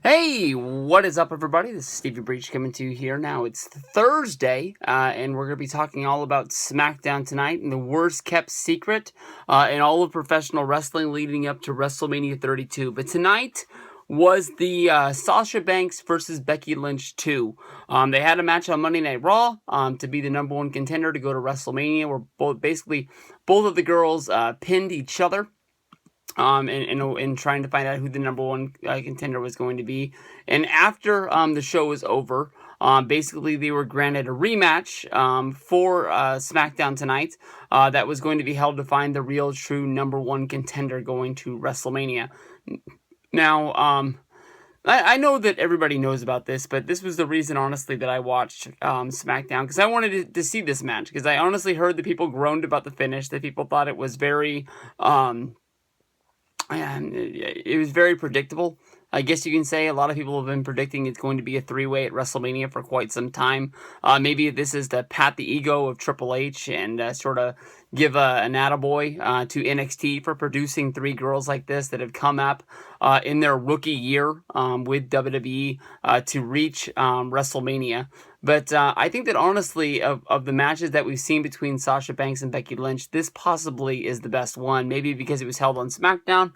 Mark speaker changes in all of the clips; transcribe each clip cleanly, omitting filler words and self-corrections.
Speaker 1: Hey, what is up, everybody? This is Stevie Breach coming to you here. Now it's Thursday, and we're going to be talking all about SmackDown tonight and the worst kept secret in all of professional wrestling leading up to WrestleMania 32. But tonight was the Sasha Banks versus Becky Lynch 2. They had a match on Monday Night Raw to be the number one contender to go to WrestleMania, where both of the girls pinned each other. In trying to find out who the number one contender was going to be. And after the show was over, basically they were granted a rematch for SmackDown tonight that was going to be held to find the real true number one contender going to WrestleMania. Now, I know that everybody knows about this, but this was the reason, honestly, that I watched SmackDown, because I wanted to see this match, because I honestly heard that people groaned about the finish, that people thought it was very... And it was very predictable. I guess you can say a lot of people have been predicting it's going to be a three-way at WrestleMania for quite some time. Maybe this is to pat the ego of Triple H and sort of give an attaboy to NXT for producing three girls like this that have come up in their rookie year with WWE to reach WrestleMania. But I think that honestly, of the matches that we've seen between Sasha Banks and Becky Lynch, this possibly is the best one. Maybe because it was held on SmackDown,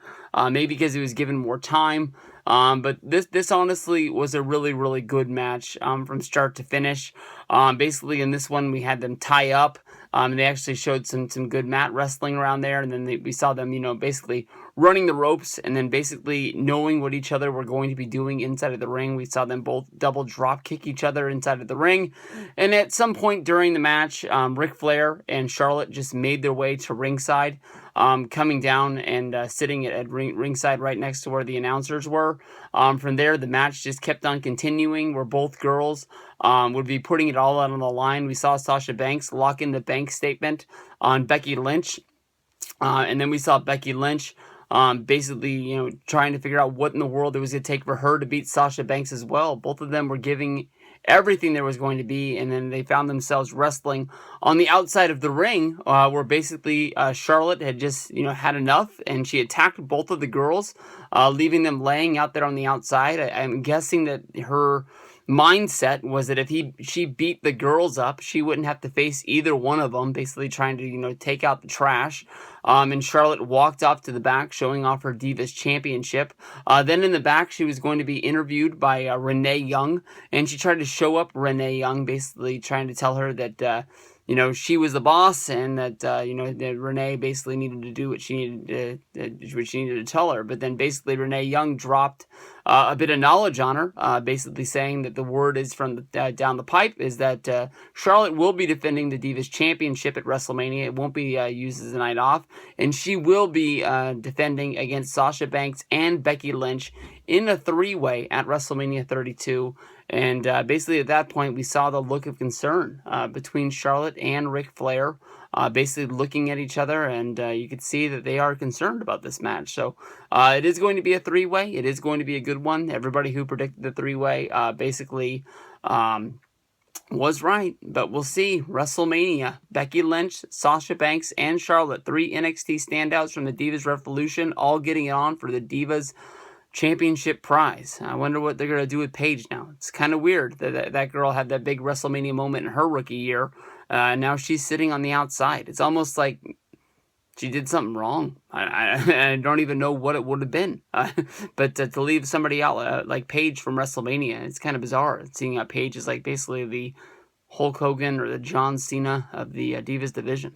Speaker 1: maybe because it was given more time. But this honestly was a really, really good match from start to finish. Basically, in this one, we had them tie up. They actually showed some good mat wrestling around there, and then we saw them, basically running the ropes, and then basically knowing what each other were going to be doing inside of the ring. We saw them both double drop kick each other inside of the ring, and at some point during the match, Ric Flair and Charlotte just made their way to ringside, coming down and sitting at ringside right next to where the announcers were. From there, the match just kept on continuing, where both girls would be putting it all out on the line. We saw Sasha Banks lock in the bank statement on Becky Lynch, and then we saw Becky Lynch basically, trying to figure out what in the world it was going to take for her to beat Sasha Banks as well. Both of them were giving everything there was going to be, and then they found themselves wrestling on the outside of the ring, where basically Charlotte had just, had enough, and she attacked both of the girls, leaving them laying out there on the outside. I'm guessing that her mindset was that if she beat the girls up, she wouldn't have to face either one of them, basically trying to, take out the trash. And Charlotte walked off to the back, showing off her Divas Championship. Then in the back, she was going to be interviewed by Renee Young, and she tried to show up Renee Young, basically trying to tell her that, she was the boss, and that, that Renee basically needed to do what she needed to tell her. But then basically Renee Young dropped a bit of knowledge on her, basically saying that the word is from down the pipe is that Charlotte will be defending the Divas Championship at WrestleMania. It won't be used as a night off, and she will be defending against Sasha Banks and Becky Lynch in a three-way at WrestleMania 32. And basically at that point, we saw the look of concern between Charlotte and Ric Flair, basically looking at each other, and you could see that they are concerned about this match. So it is going to be a three-way. It is going to be a good one. Everybody who predicted the three-way basically was right, but we'll see. WrestleMania, Becky Lynch, Sasha Banks, and Charlotte, three NXT standouts from the Divas Revolution, all getting it on for the Divas Championship prize. I wonder what they're going to do with Paige now. It's kind of weird that girl had that big WrestleMania moment in her rookie year. Now she's sitting on the outside. It's almost like she did something wrong. I don't even know what it would have been. But to leave somebody out like Paige from WrestleMania, it's kind of bizarre. Seeing Paige is like basically the Hulk Hogan or the John Cena of the Divas division.